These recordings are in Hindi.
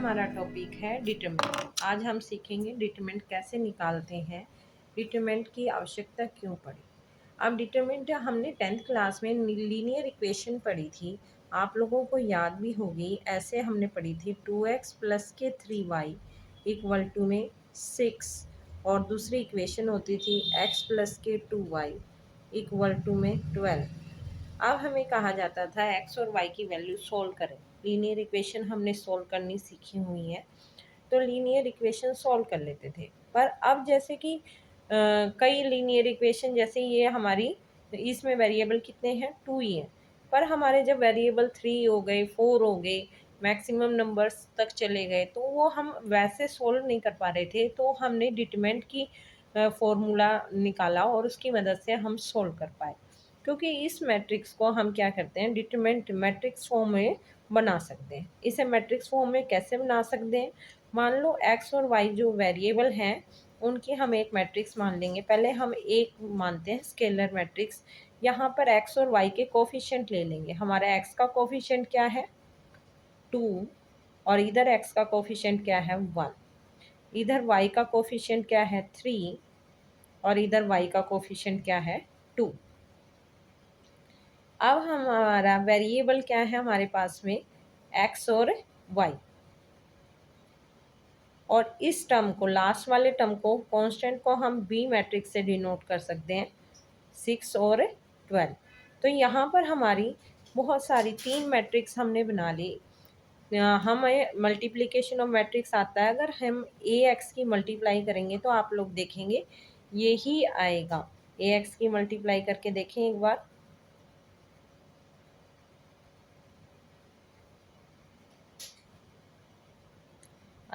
हमारा टॉपिक है डिटरमिनेंट। आज हम सीखेंगे डिटरमिनेंट कैसे निकालते हैं, डिटरमिनेंट की आवश्यकता क्यों पड़ी। अब डिटरमिनेंट हमने 10th क्लास में लीनियर इक्वेशन पढ़ी थी, आप लोगों को याद भी होगी। ऐसे हमने पढ़ी थी 2x प्लस के 3y इक्वल टू में 6 और दूसरी इक्वेशन होती थी x प्लस के 2y इक्वल टू में 12। अब हमें कहा जाता था x और y की वैल्यू सोल्व करें। लीनियर इक्वेशन हमने सोल्व करनी सीखी हुई है, तो लीनियर इक्वेशन सोल्व कर लेते थे। पर अब जैसे कि कई लीनियर इक्वेशन, जैसे ये हमारी, इसमें वेरिएबल कितने हैं, 2 ही हैं। पर हमारे जब वेरिएबल 3 हो गए, 4 हो गए, मैक्सिमम नंबर्स तक चले गए, तो वो हम वैसे सोल्व नहीं कर पा रहे थे। तो हमने डिटरमिनेंट की फॉर्मूला निकाला और उसकी मदद से हम सोल्व कर पाए। क्योंकि इस मैट्रिक्स को हम क्या करते हैं, डिटरमिनेंट मैट्रिक्स फॉर्म में बना सकते हैं। इसे मैट्रिक्स फॉर्म में कैसे बना सकते हैं, मान लो x और y जो वेरिएबल हैं उनकी हम एक मैट्रिक्स मान लेंगे। पहले हम एक मानते हैं स्केलर मैट्रिक्स। यहाँ पर x और y के कोफिशिएंट ले लेंगे। हमारा x का कोफिशिएंट क्या है, 2, और इधर x का कोफिशिएंट क्या है, 1। इधर y का कोफिशिएंट क्या है, 3, और इधर y का कोफिशिएंट क्या है, 2। अब हमारा वेरिएबल क्या है हमारे पास में, x और y, और इस टर्म को, लास्ट वाले टर्म को, कांस्टेंट को हम b मैट्रिक्स से डिनोट कर सकते हैं, 6 और 12। तो यहाँ पर हमारी बहुत सारी 3 मैट्रिक्स हमने बना ली। हमें मल्टीप्लिकेशन ऑफ मैट्रिक्स आता है। अगर हम ax की मल्टीप्लाई करेंगे तो आप लोग देखेंगे ये ही आएगा। ax की मल्टीप्लाई करके देखें एक बार।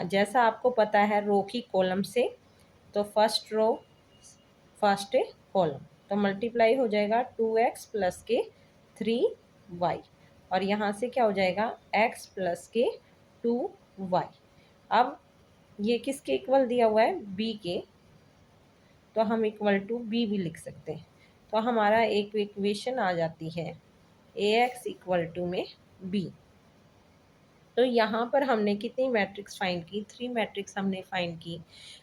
जैसा आपको पता है रो की कॉलम से, तो फर्स्ट रो फर्स्ट कॉलम, तो मल्टीप्लाई हो जाएगा 2x प्लस के 3y, और यहाँ से क्या हो जाएगा, x प्लस के 2y। अब ये किसके इक्वल दिया हुआ है, b के, तो हम इक्वल टू b भी लिख सकते हैं। तो हमारा एक इक्वेशन आ जाती है ax इक्वल टू में b। तो यहाँ पर हमने कितनी मैट्रिक्स फाइंड की, 3 मैट्रिक्स हमने फाइंड की।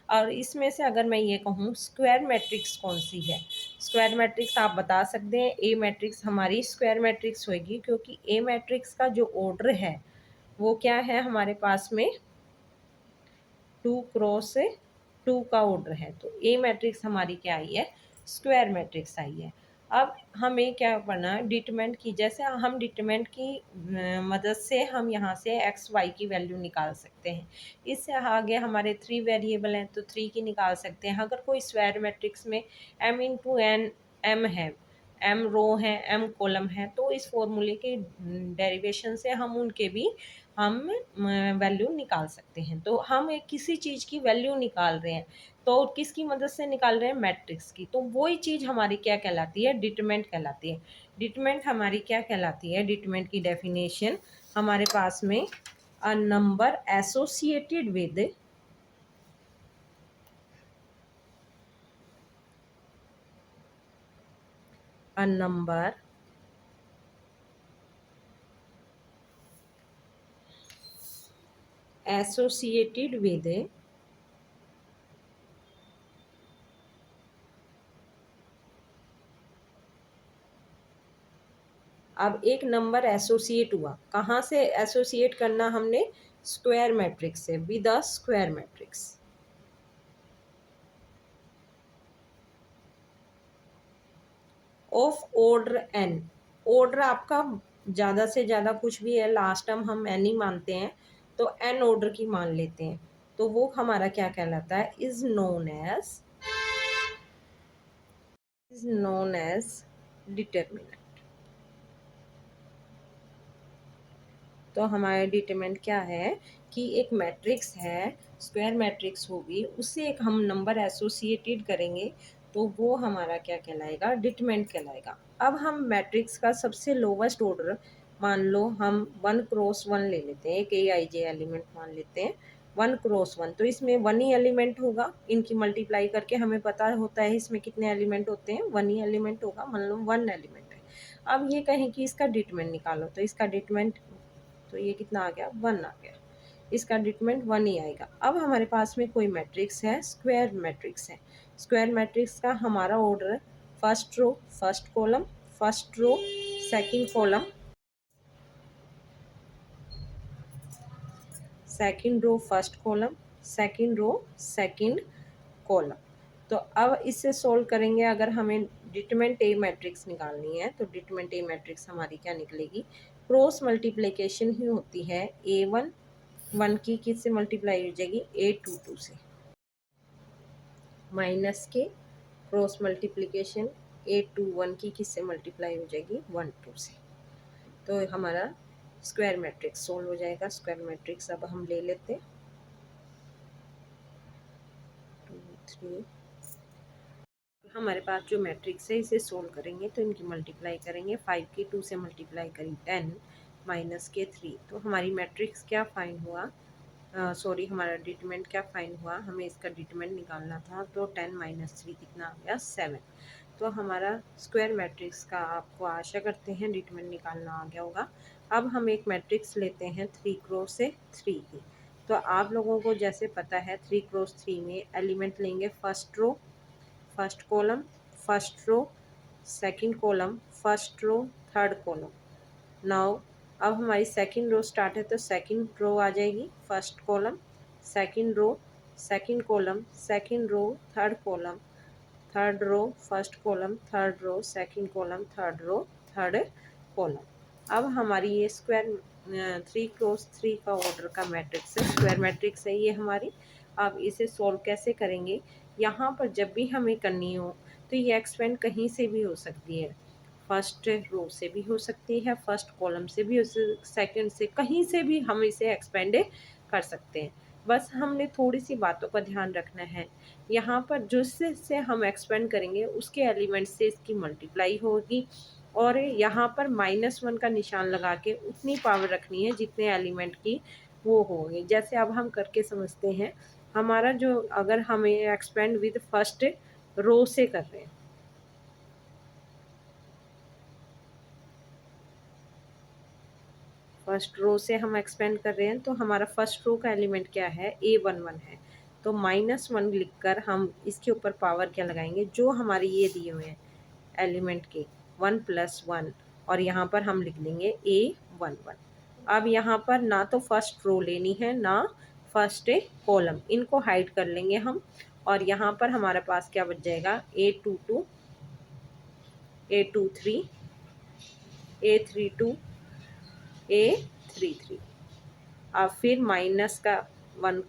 और इसमें से अगर मैं ये कहूँ स्क्वायर मैट्रिक्स कौन सी है, स्क्वायर मैट्रिक्स आप बता सकते हैं ए मैट्रिक्स हमारी स्क्वायर मैट्रिक्स होगी, क्योंकि ए मैट्रिक्स का जो ऑर्डर है वो क्या है हमारे पास में, 2 क्रॉस 2 का ऑर्डर है। तो ए मैट्रिक्स हमारी क्या आई है, स्क्वायर मैट्रिक्स आई है। अब हमें क्या करना है, डिटरमिनेंट की, जैसे हम डिटरमिनेंट की मदद से हम यहाँ से एक्स वाई की वैल्यू निकाल सकते हैं। इससे आगे हमारे 3 वेरिएबल हैं तो 3 की निकाल सकते हैं। अगर कोई स्क्वायर मैट्रिक्स में m इंटू एन m है, m रो है, m कॉलम है, तो इस फॉर्मूले के डेरिवेशन से हम उनके भी हम वैल्यू निकाल सकते हैं। तो हम एक किसी चीज़ की वैल्यू निकाल रहे हैं, तो किसकी मदद से निकाल रहे हैं, मैट्रिक्स की। तो वही चीज़ हमारी क्या कहलाती है, डिटरमिनेंट कहलाती है। डिटरमिनेंट हमारी क्या कहलाती है, डिटरमिनेंट की डेफिनेशन हमारे पास में, a number associated with a number associated with अब एक नंबर एसोसिएट हुआ, कहाँ से एसोसिएट करना हमने, स्क्वायर मैट्रिक्स से, with a square matrix of order n. Order आपका ज़्यादा से ज़्यादा कुछ भी है, लास्ट टाइम हम एन ही मानते हैं, तो एन ऑर्डर की मान लेते हैं, तो वो हमारा क्या कहलाता है, इज नोन एज डिटरमिनेंट। तो हमारा डिटरमिनेंट क्या है कि एक मैट्रिक्स है, स्क्वायर मैट्रिक्स होगी, उससे एक हम नंबर एसोसिएटेड करेंगे, तो वो हमारा क्या कहलाएगा, डिटरमिनेंट कहलाएगा। अब हम मैट्रिक्स का सबसे लोवेस्ट ऑर्डर, मान लो हम 1 क्रॉस 1 ले लेते हैं, एक AIJ एलिमेंट मान लेते हैं 1 क्रॉस 1, तो इसमें 1 ही एलिमेंट होगा। इनकी मल्टीप्लाई करके हमें पता होता है इसमें कितने एलिमेंट होते हैं, 1 ही एलिमेंट होगा, मान लो 1 एलिमेंट है। अब ये कहें कि इसका डिटरमिनेंट निकालो, तो इसका डिटरमिनेंट, तो ये कितना आ गया, 1 आ गया। इसका डिटरमिनेंट 1 ही आएगा। अब हमारे पास में कोई मैट्रिक्स है, स्क्वायर मैट्रिक्स है। स्क्वायर मैट्रिक्स का हमारा ऑर्डर है first row first column, first row second column, second row first column, second row second column. तो अब इससे सोल्व करेंगे। अगर हमें डिटरमिनेंट ए मैट्रिक्स निकालनी है तो डिटरमिनेंट ए मैट्रिक्स हमारी क्या निकलेगी, क्रॉस मल्टीप्लिकेशन ही होती है। A1 1 की किससे मल्टीप्लाई हो जाएगी, A22 से, माइनस के क्रॉस मल्टीप्लिकेशन A21 की किससे मल्टीप्लाई हो जाएगी, 1 2 से। तो हमारा स्क्वायर मैट्रिक्स सोल्व हो जाएगा। स्क्वायर मैट्रिक्स अब हम ले लेते हैं 2 3। हमारे पास जो मैट्रिक्स है इसे सोल्व करेंगे तो इनकी मल्टीप्लाई करेंगे। 5 की 2 से मल्टीप्लाई करी 10 माइनस के 3। तो हमारी मैट्रिक्स क्या फाइंड हुआ, सॉरी हमारा डिटरमिनेंट क्या फाइंड हुआ, हमें इसका डिटरमिनेंट निकालना था। तो 10 माइनस 3 कितना आ गया, 7। तो हमारा स्क्वायर मैट्रिक्स का आपको आशा करते हैं डिटरमिनेंट निकालना आ गया होगा। अब हम एक मैट्रिक्स लेते हैं 3 क्रॉस से 3 की। तो आप लोगों को जैसे पता है 3 क्रॉस 3 में एलिमेंट लेंगे first row first column, first row second column, first row third column. Now अब हमारी सेकंड रो स्टार्ट है तो सेकंड रो आ जाएगी, first column, second row second column, second row third column, third row first column, third row second column, third row third column. अब हमारी ये स्क्वायर 3 क्रॉस 3 का ऑर्डर का मैट्रिक्स है, स्क्वायर मैट्रिक्स है ये हमारी। अब इसे सॉल्व कैसे करेंगे, यहाँ पर जब भी हमें करनी हो तो ये एक्सपेंड कहीं से भी हो सकती है, फर्स्ट रो से भी हो सकती है, फर्स्ट कॉलम से भी, सेकंड से, कहीं से भी हम इसे एक्सपेंड कर सकते हैं। बस हमने थोड़ी सी बातों का ध्यान रखना है। यहाँ पर जिससे हम एक्सपेंड करेंगे उसके एलिमेंट से इसकी मल्टीप्लाई होगी और यहाँ पर -1 का निशान लगा के उतनी पावर रखनी है जितने एलिमेंट की वो होगी। जैसे अब हम करके समझते हैं, हमारा जो अगर हमें एक्सपेंड विद फर्स्ट रो से कर रहे हैं, फर्स्ट रो से हम एक्सपेंड कर रहे हैं तो हमारा फर्स्ट रो का एलिमेंट क्या है, A11 है। तो -1 लिखकर हम इसके ऊपर पावर क्या लगाएंगे, जो हमारे ये दिए हुए हैं एलिमेंट के 1 + 1, और यहाँ पर हम लिख देंगे A11। अब यहाँ पर ना तो फर्स्ट रो लेनी है ना फर्स्ट कॉलम, इनको हाइड कर लेंगे हम। और यहाँ पर हमारे पास क्या बच जाएगा, A22, A23, A32, A33। अब फिर माइनस का 1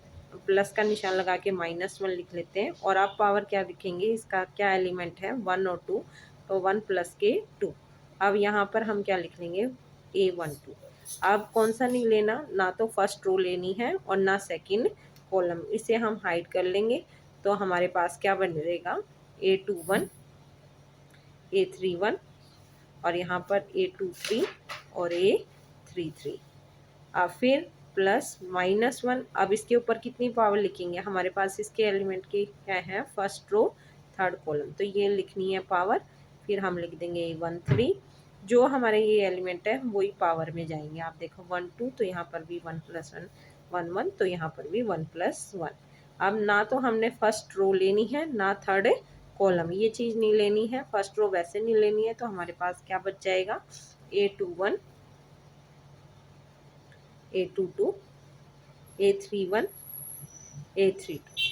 प्लस का निशान लगा के -1 लिख लेते हैं। और आप पावर क्या लिखेंगे, इसका क्या एलिमेंट है, 1 और 2, तो 1 + के 2। अब यहाँ पर हम क्या लिख लेंगे, A12। अब कौन सा नहीं लेना, ना तो फर्स्ट रो लेनी है और ना सेकंड कॉलम, इसे हम हाइड कर लेंगे। तो हमारे पास क्या बनेगा, A21, A31 और यहाँ पर A23 और A33। अब फिर प्लस -1, अब इसके ऊपर कितनी पावर लिखेंगे, हमारे पास इसके एलिमेंट के क्या है, फर्स्ट रो थर्ड कॉलम, तो ये लिखनी है पावर। फिर हम लिख देंगे 13, जो हमारे ये एलिमेंट है वही पावर में जाएंगे। आप देखो 1 2, तो यहाँ पर भी 1 + 1 1 1, तो यहाँ पर भी 1 + 1। अब ना तो हमने फर्स्ट रो लेनी है ना थर्ड कॉलम, ये चीज़ नहीं लेनी है, फर्स्ट रो वैसे नहीं लेनी है। तो हमारे पास क्या बच जाएगा, A21, A22, A31, A32।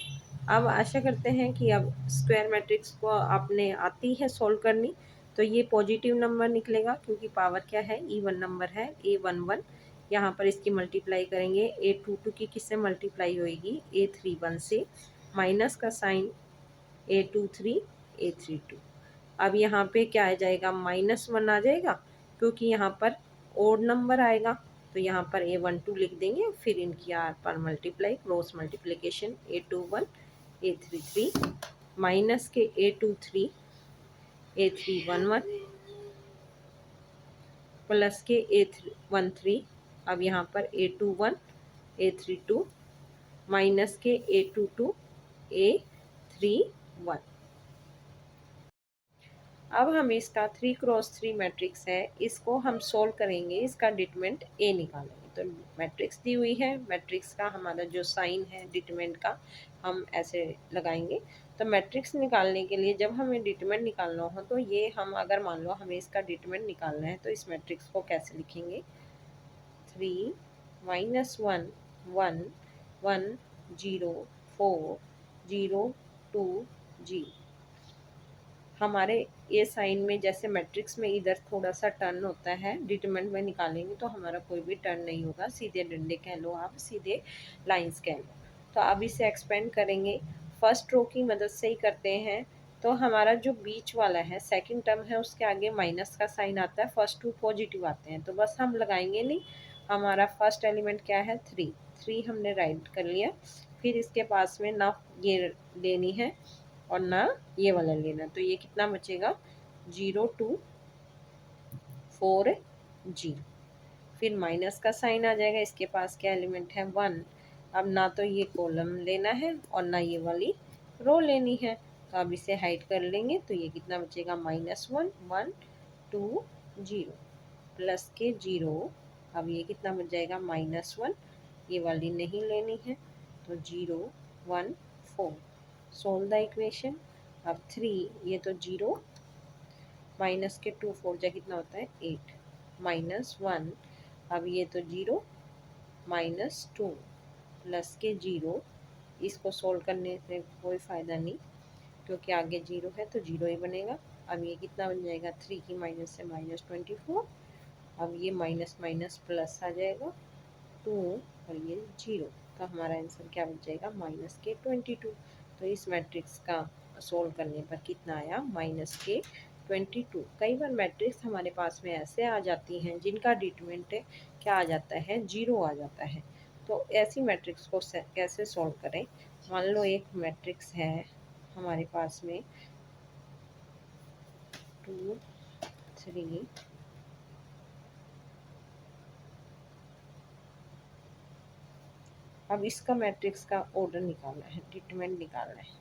अब आशा करते हैं कि अब स्क्वायर मैट्रिक्स को आपने आती है सॉल्व करनी। तो ये पॉजिटिव नंबर निकलेगा क्योंकि पावर क्या है, इवन नंबर है, A11। यहाँ पर इसकी मल्टीप्लाई करेंगे, A22 की किससे मल्टीप्लाई होएगी, A31 से, माइनस का साइन A23, A32। अब यहाँ पे क्या आ जाएगा, -1 आ जाएगा क्योंकि यहाँ पर ओड नंबर आएगा। तो यहाँ पर A12 लिख देंगे, फिर इनकी आर पर multiply, cross multiplication, A21, A33 minus के A23, A311 प्लस के A13। अब यहाँ पर A21, A32 माइनस के A22, A31। अब हम इसका 3x3 मैट्रिक्स है, इसको हम सोल्व करेंगे, इसका डिटरमिनेंट ए निकालेंगे। तो मैट्रिक्स दी हुई है, मैट्रिक्स का हमारा जो साइन है डिटरमिनेंट का हम ऐसे लगाएंगे। तो मैट्रिक्स निकालने के लिए जब हमें डिटरमिनेंट निकालना हो तो ये हम अगर मान लो हमें इसका डिटरमिनेंट निकालना है तो इस मैट्रिक्स को कैसे लिखेंगे, 3 -1 1 1 0 4 0 2 0। हमारे ये साइन में जैसे मैट्रिक्स में इधर थोड़ा सा टर्न होता है, डिटरमिनेंट में निकालेंगे तो हमारा कोई भी टर्न नहीं होगा, सीधे डंडे कह लो आप, सीधे लाइंस कह लो। तो अब इसे एक्सपेंड करेंगे, फर्स्ट रो की मदद से ही करते हैं। तो हमारा जो बीच वाला है सेकंड टर्म है उसके आगे माइनस का साइन आता है, फर्स्ट टू पॉजिटिव आते हैं, तो बस हम लगाएंगे नहीं। हमारा फर्स्ट एलिमेंट क्या है, 3 3 हमने राइट कर लिया। फिर इसके पास में ना ये लेनी है और ना ये वाला लेना, तो ये कितना बचेगा, 0 2 4 0। फिर माइनस का साइन आ जाएगा, इसके पास क्या एलिमेंट है, 1। अब ना तो ये कॉलम लेना है और ना ये वाली रो लेनी है, तो अब इसे हाइड कर लेंगे तो ये कितना बचेगा, -1 1 2 0 प्लस के 0। अब ये कितना बच जाएगा, -1, ये वाली नहीं लेनी है तो 0 1 4। Solve the equation. अब 3, ये तो 0, माइनस के 2 4 जा कितना होता है, 8 -1। अब ये तो 0 -2 प्लस के 0। इसको सोल्व करने से कोई फ़ायदा नहीं क्योंकि आगे 0 है तो 0 ही बनेगा। अब ये कितना बन जाएगा, 3 की माइनस से -24। अब ये माइनस माइनस प्लस आ जाएगा 2 और ये 0, तो हमारा आंसर क्या बच जाएगा, -22। तो इस मैट्रिक्स का सोल्व करने पर कितना आया, -22। कई बार मैट्रिक्स हमारे पास में ऐसे आ जाती हैं जिनका डिटरमिनेंट क्या आ जाता है, 0 आ जाता है। तो ऐसी मैट्रिक्स को कैसे सोल्व करें। मान लो एक मैट्रिक्स है हमारे पास में 2 3। अब इसका मैट्रिक्स का ऑर्डर निकालना है, डिटरमिनेंट निकालना है।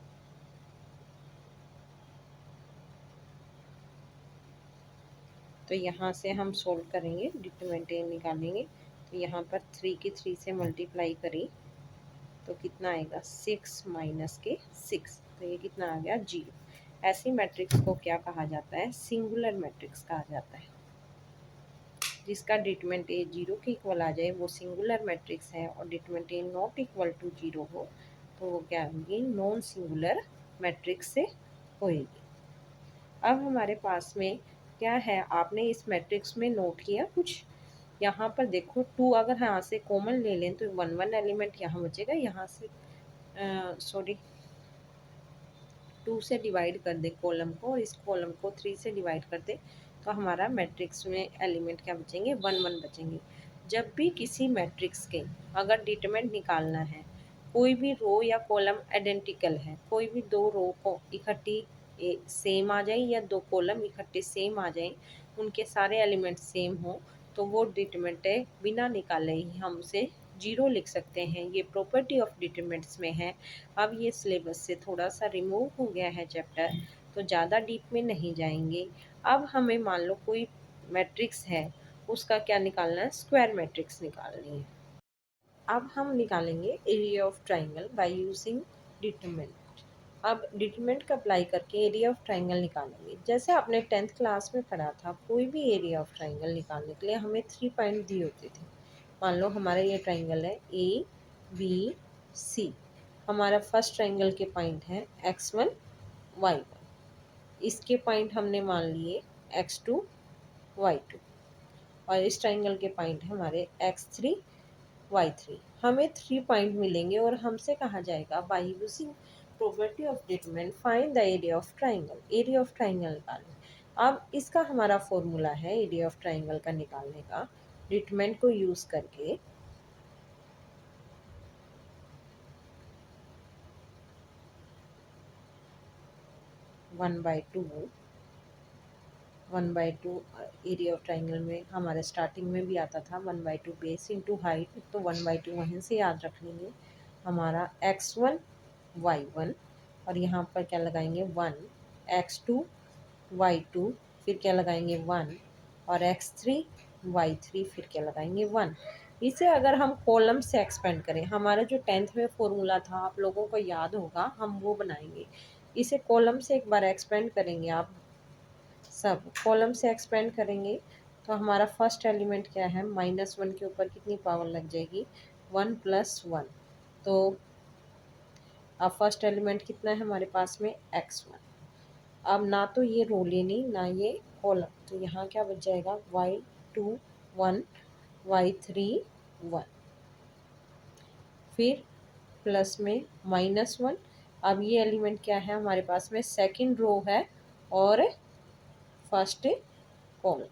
तो यहाँ से हम सोल्व करेंगे, डिटरमिनेंट निकालेंगे। तो यहाँ पर 3 की 3 से मल्टीप्लाई करें तो कितना आएगा, 6 माइनस के 6, तो ये कितना आ गया, 0। ऐसी मैट्रिक्स को क्या कहा जाता है, सिंगुलर मैट्रिक्स कहा जाता है। जिसका डिटरमिनेंट ए 0 के इक्वल आ जाए वो सिंगुलर मैट्रिक्स है, और determinant A not equal to 0 हो तो वो क्या होगी, नॉन सिंगुलर मैट्रिक्स से होएगी। अब हमारे पास में क्या है, आपने इस मैट्रिक्स में नोट किया कुछ, यहाँ पर देखो 2 अगर यहाँ से कॉमन ले लें तो 1 1 एलिमेंट यहाँ बचेगा, यहाँ से सॉरी 2 से डिवाइड कर दे कॉलम को और इस कॉलम को 3 से डिवाइड कर दे तो हमारा मैट्रिक्स में एलिमेंट क्या बचेंगे, 1 1 बचेंगे। जब भी किसी मैट्रिक्स के अगर डिटरमिनेंट निकालना है, कोई भी रो या कॉलम आइडेंटिकल है, कोई भी दो रो को इकट्ठी सेम आ जाए या दो कॉलम इकट्ठे सेम आ जाए, उनके सारे एलिमेंट सेम हो, तो वो डिटरमिनेंट है बिना निकाले ही हम उसे 0 लिख सकते हैं। ये प्रॉपर्टी ऑफ डिटरमिनेंट्स में है। अब ये सिलेबस से थोड़ा सा रिमूव हो गया है चैप्टर, तो ज़्यादा डीप में नहीं जाएंगे। अब हमें मान लो कोई मैट्रिक्स है, उसका क्या निकालना है, स्क्वायर मैट्रिक्स निकालनी है। अब हम निकालेंगे area of triangle by using determinant. अब डिटरमिनेंट का अप्लाई करके एरिया ऑफ ट्राइंगल निकालेंगे। जैसे आपने 10th क्लास में पढ़ा था, कोई भी एरिया ऑफ ट्राइंगल निकालने के लिए हमें 3 पॉइंट दिए होते थे। मान लो हमारा ये ट्राइंगल है ABC। हमारा फर्स्ट ट्राइंगल के पॉइंट है x1 y1। इसके पॉइंट हमने मान लिए x2 y2, और इस ट्राइंगल के पॉइंट है हमारे x3 y3। हमें 3 पॉइंट मिलेंगे और हमसे कहा जाएगा by using property of determinant find the area of triangle. Area of triangle निकालें। अब इसका हमारा फॉर्मूला है एरिया ऑफ ट्राइंगल का निकालने का, डिटरमिनेंट को यूज़ करके 1/2 1/2 एरिया ऑफ ट्राइंगल में हमारे स्टार्टिंग में भी आता था 1/2 बेस इंटू हाइट, तो 1/2 वहीं से याद रख लेंगे। हमारा x1 y1 और यहाँ पर क्या लगाएंगे 1 x2 y2 फिर क्या लगाएंगे 1 और x3 y3 फिर क्या लगाएंगे 1। इसे अगर हम कॉलम से एक्सपेंड करें, हमारा जो 10th में फॉर्मूला था आप लोगों को याद होगा, हम वो बनाएंगे। इसे कॉलम से एक बार एक्सपेंड करेंगे, आप सब कॉलम से एक्सपेंड करेंगे तो हमारा फर्स्ट एलिमेंट क्या है, -1 के ऊपर कितनी पावर लग जाएगी, 1 + 1। तो अब फर्स्ट एलिमेंट कितना है हमारे पास में, x1। अब ना तो ये रो लेनी ना ये कॉलम, तो यहाँ क्या बच जाएगा, y2 1 y3 1, फिर प्लस में -1। अब ये एलिमेंट क्या है हमारे पास में, सेकंड रो है और फर्स्ट कॉलम,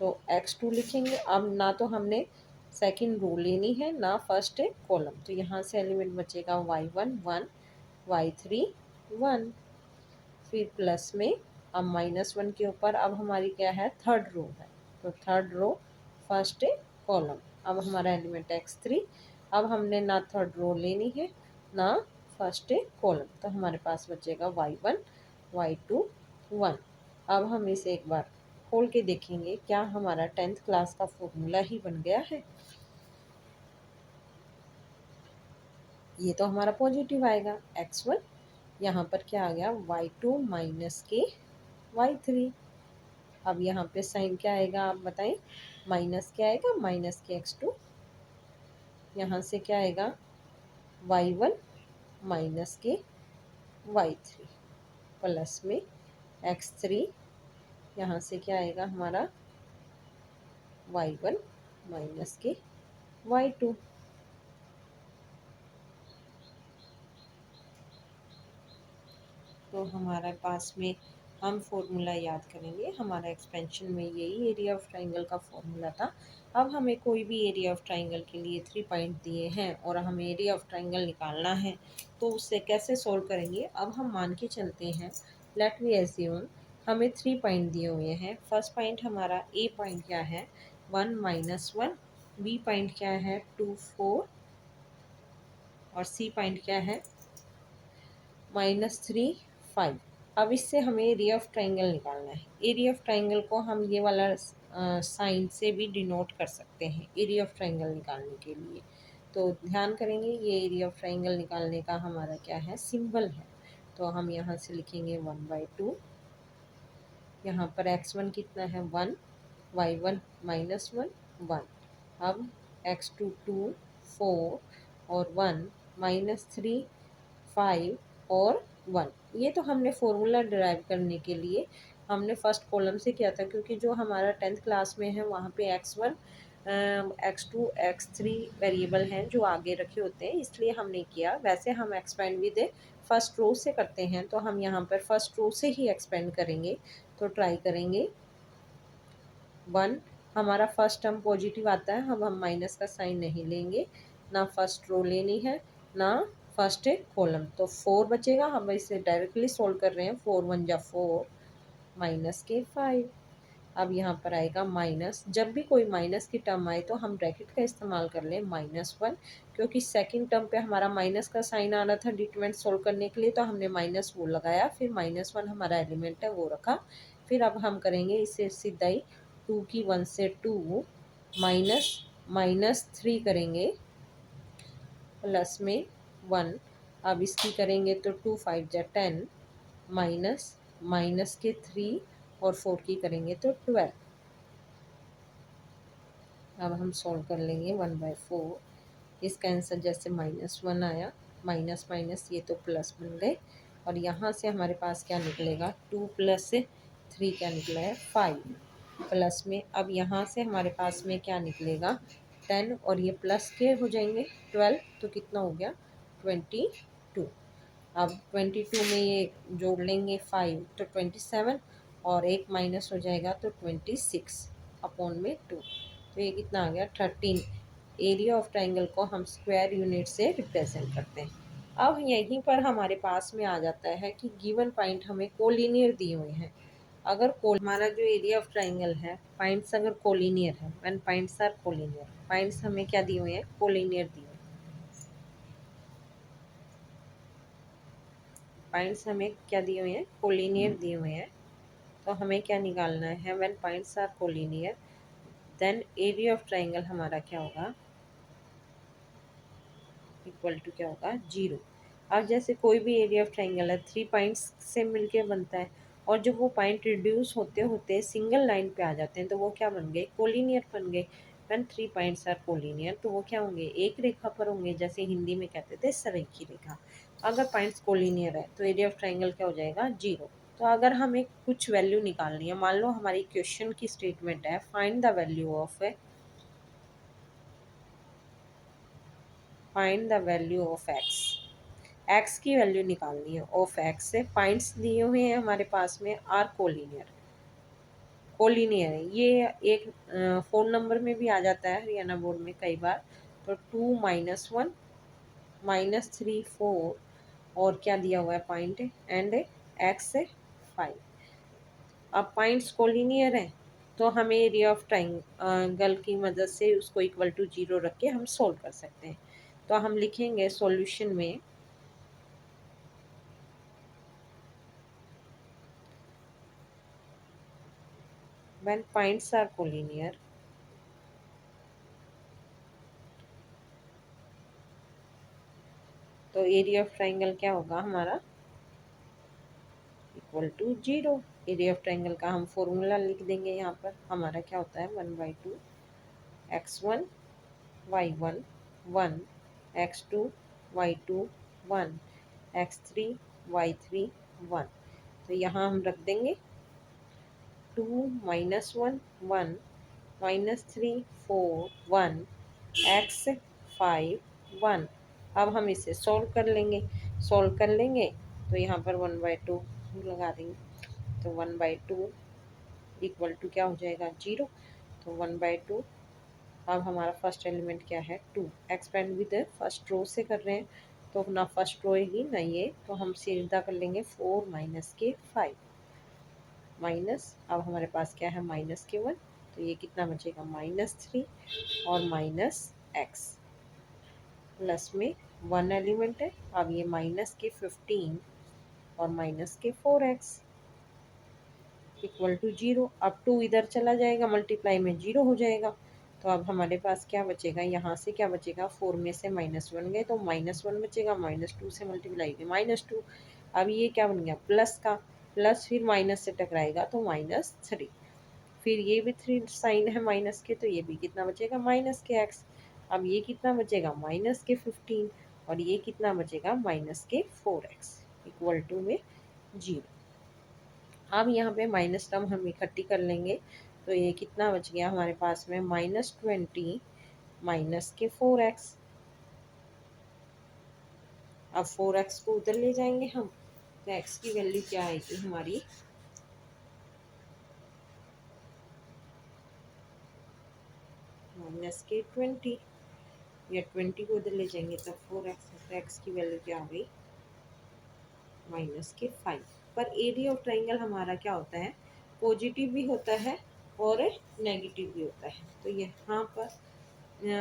तो x2 लिखेंगे। अब ना तो हमने सेकंड रो लेनी है ना फर्स्ट कॉलम, तो यहाँ से एलिमेंट बचेगा y1 1 y3 1, फिर प्लस में अब -1 के ऊपर अब हमारी क्या है, थर्ड रो है, तो थर्ड रो फर्स्ट कॉलम। अब हमारा एलिमेंट x3, अब हमने ना थर्ड रो लेनी है ना फर्स्ट कॉलम, तो हमारे पास बचेगा y1 y2 1। अब हम इसे एक बार खोल के देखेंगे, क्या हमारा 10th क्लास का फॉर्मूला ही बन गया है। ये तो हमारा पॉजिटिव आएगा, x1 यहाँ पर क्या आ गया, y2 - y3। अब यहाँ पे साइन क्या आएगा आप बताएं, माइनस क्या आएगा, -x2, यहाँ से क्या आएगा y1 -y3 प्लस में x3, यहाँ से क्या आएगा हमारा y1 -y2। तो हमारे पास में हम फॉर्मूला याद करेंगे, हमारा एक्सपेंशन में यही एरिया ऑफ ट्राइंगल का फॉर्मूला था। अब हमें कोई भी एरिया ऑफ ट्राइंगल के लिए 3 पॉइंट दिए हैं और हमें एरिया ऑफ ट्राइंगल निकालना है, तो उससे कैसे सोल्व करेंगे। अब हम मान के चलते हैं, लेट वी एज्यूम हमें 3 पॉइंट दिए हुए हैं। फर्स्ट पॉइंट हमारा ए पॉइंट क्या है, 1 -1, बी पॉइंट क्या है 2 4 और सी पॉइंट क्या है -3 5। अब इससे हमें एरिया ऑफ ट्राइंगल निकालना है। एरिया ऑफ ट्राइंगल को हम ये वाला साइन से भी डिनोट कर सकते हैं एरिया ऑफ ट्राइंगल निकालने के लिए। तो ध्यान करेंगे, ये एरिया ऑफ ट्राइंगल निकालने का हमारा क्या है, सिंबल है। तो हम यहाँ से लिखेंगे 1/2। यहाँ पर x1 कितना है 1, y1 -1 1। अब x2 2 4 और 1 -3 5 और 1। ये तो हमने फॉर्मूला डिराइव करने के लिए हमने फर्स्ट कॉलम से किया था, क्योंकि जो हमारा 10th क्लास में है वहाँ पे x1 x2 x3 वेरिएबल हैं जो आगे रखे होते हैं, इसलिए हमने किया। वैसे हम एक्सपेंड विद फर्स्ट रो से करते हैं, तो हम यहाँ पर फर्स्ट रो से ही एक्सपेंड करेंगे। तो ट्राई करेंगे 1, हमारा फर्स्ट टर्म पॉजिटिव आता है, अब हम माइनस का साइन नहीं लेंगे, ना फर्स्ट रो लेनी है ना फर्स्ट कॉलम, तो 4 बचेगा। हम इसे डायरेक्टली सोल्व कर रहे हैं, 4 1 जा 4 -5। अब यहाँ पर आएगा माइनस, जब भी कोई माइनस की टर्म आए तो हम ब्रैकेट का इस्तेमाल कर लें -1, क्योंकि सेकंड टर्म पे हमारा माइनस का साइन आ रहा था डिटरमिनेंट सोल्व करने के लिए, तो हमने माइनस वो लगाया, फिर -1 हमारा एलिमेंट है वो रखा। फिर अब हम करेंगे इसे सीधा ही 2 की 1 से 2 -3 करेंगे प्लस में 1। अब इसकी करेंगे तो 2 5 जा 10 माइनस माइनस के 3 और 4 की करेंगे तो 12। अब हम सॉल्व कर लेंगे 1/4। इसका आंसर जैसे -1 आया, माइनस माइनस ये तो प्लस बन गए, और यहाँ से हमारे पास क्या निकलेगा 2 + 3 क्या निकला है 5 प्लस में। अब यहाँ से हमारे पास में क्या निकलेगा 10 और ये प्लस के हो जाएंगे 12, तो कितना हो गया 22। अब 22 में ये जोड़ लेंगे 5 तो 27, और एक माइनस हो जाएगा तो 26/2। तो ये कितना आ गया 13। एरिया ऑफ ट्राइंगल को हम स्क्वायर यूनिट से रिप्रेजेंट करते हैं। अब यहीं पर हमारे पास में आ जाता है कि गिवन पॉइंट हमें कोलिनियर दिए हुए हैं। अगर हमारा जो एरिया ऑफ ट्राइंगल है, पॉइंट्स अगर कोलिनियर है, when points are collinear, points हमें क्या दिए हुए हैं, कोलिनियर दिए हुए हैं। पॉइंट्स हमें क्या दिए हुए हैं, कोलिनियर दिए हुए हैं। तो हमें क्या निकालना है, when points are collinear then area of triangle हमारा क्या होगा, इक्वल टू क्या होगा, 0। अब जैसे कोई भी एरिया ऑफ ट्राइंगल है 3 पॉइंट्स से मिलके बनता है, और जब वो पॉइंट रिड्यूस होते होते सिंगल लाइन पे आ जाते हैं तो वो क्या बन गए, कोलिनियर बन गए। व्हेन 3 पॉइंट्स आर कोलिनियर तो वो क्या होंगे, एक रेखा पर होंगे, जैसे हिंदी में कहते थे सरेखी रेखा। अगर पॉइंट्स कोलिनियर है तो एरिया ऑफ ट्राइंगल क्या हो जाएगा, 0। तो अगर हमें कुछ वैल्यू निकालनी है, मान लो हमारी क्वेश्चन की स्टेटमेंट है find the value of x की वैल्यू निकालनी है ऑफ एक्स से। पॉइंट्स दिए हुए हैं हमारे पास में आर कोलिनियर है। ये एक फ़ोन नंबर में भी आ जाता है हरियाणा बोर्ड में कई बार। तो 2 - 1 -3 4 और क्या दिया हुआ है पॉइंट एंड एक्स 5। अब पॉइंट्स कोलिनियर है तो हमें एरिया ऑफ ट्राइंगल की मदद से उसको इक्वल टू 0 रख के हम सोल्व कर सकते हैं। तो हम लिखेंगे सॉल्यूशन में व्हेन पॉइंट्स आर कोलिनियर तो एरिया ऑफ ट्राइंगल क्या होगा हमारा, equal to 0। Area of triangle का हम फॉर्मूला लिख देंगे यहाँ पर। हमारा क्या होता है 1/2 x1 y1 1 x2 y2 1 x3 y3 1। तो यहाँ हम रख देंगे 2 - 1 1 -3 4 1 x 5 1। अब हम इसे सॉल्व कर लेंगे तो यहाँ पर 1/2 लगा देंगे। तो 1/2 इक्वल टू क्या हो जाएगा, 0। तो 1/2। अब हमारा फर्स्ट एलिमेंट क्या है, 2। एक्सपेंड विद फर्स्ट रो से कर रहे हैं तो ना फर्स्ट रो है ना ये, तो हम सीधा कर लेंगे 4 - 5 माइनस। अब हमारे पास क्या है -1। तो ये कितना बचेगा -3 और माइनस एक्स प्लस में 1 एलिमेंट है। अब ये -15 और -4x इक्वल टू 0। अब 2 इधर चला जाएगा, मल्टीप्लाई में 0 हो जाएगा। तो अब हमारे पास क्या बचेगा, यहाँ से क्या बचेगा, 4 में से -1 गए तो -1 बचेगा, -2 से मल्टीप्लाई के -2। अब ये क्या बन गया, प्लस का प्लस, फिर माइनस से टकराएगा तो -3। फिर ये भी 3 साइन है माइनस के, तो ये भी कितना बचेगा, -x। अब ये कितना बचेगा, -15 और ये कितना बचेगा, -4x इक्वल टू में 0। अब यहाँ पे माइनस टर्म हम इकट्ठी कर लेंगे तो ये कितना बच गया हमारे पास में, -20 -4x। अब 4x को उधर ले जाएंगे हम, तो x की वैल्यू क्या आएगी हमारी, -20। या 20 को उधर ले जाएंगे तो 4x, तो x की वैल्यू क्या आ गई, -5। पर एरिया ऑफ ट्राइंगल हमारा क्या होता है, पॉजिटिव भी होता है और नेगेटिव भी होता है। तो यहाँ पर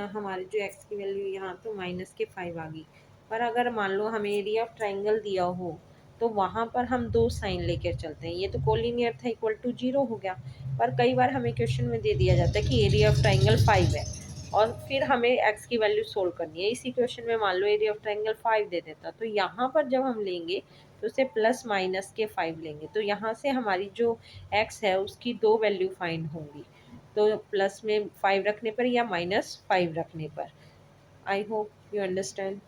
हमारे जो x की वैल्यू यहाँ तो -5 आ गई। पर अगर मान लो हमें एरिया ऑफ ट्राइंगल दिया हो तो वहाँ पर हम 2 साइन लेकर चलते हैं। ये तो कोलिनियर था, इक्वल टू 0 हो गया। पर कई बार हमें क्वेश्चन में दे दिया जाता है कि एरिया ऑफ ट्राइंगल 5 है और फिर हमें x की वैल्यू सोल्व करनी है। इसी क्वेश्चन में मान लो एरिया ऑफ ट्राइंगल 5 दे देता, तो यहाँ पर जब हम लेंगे तो उसे प्लस माइनस के 5 लेंगे। तो यहाँ से हमारी जो x है उसकी 2 वैल्यू फाइंड होंगी, तो प्लस में 5 रखने पर या -5 रखने पर। I hope you understand.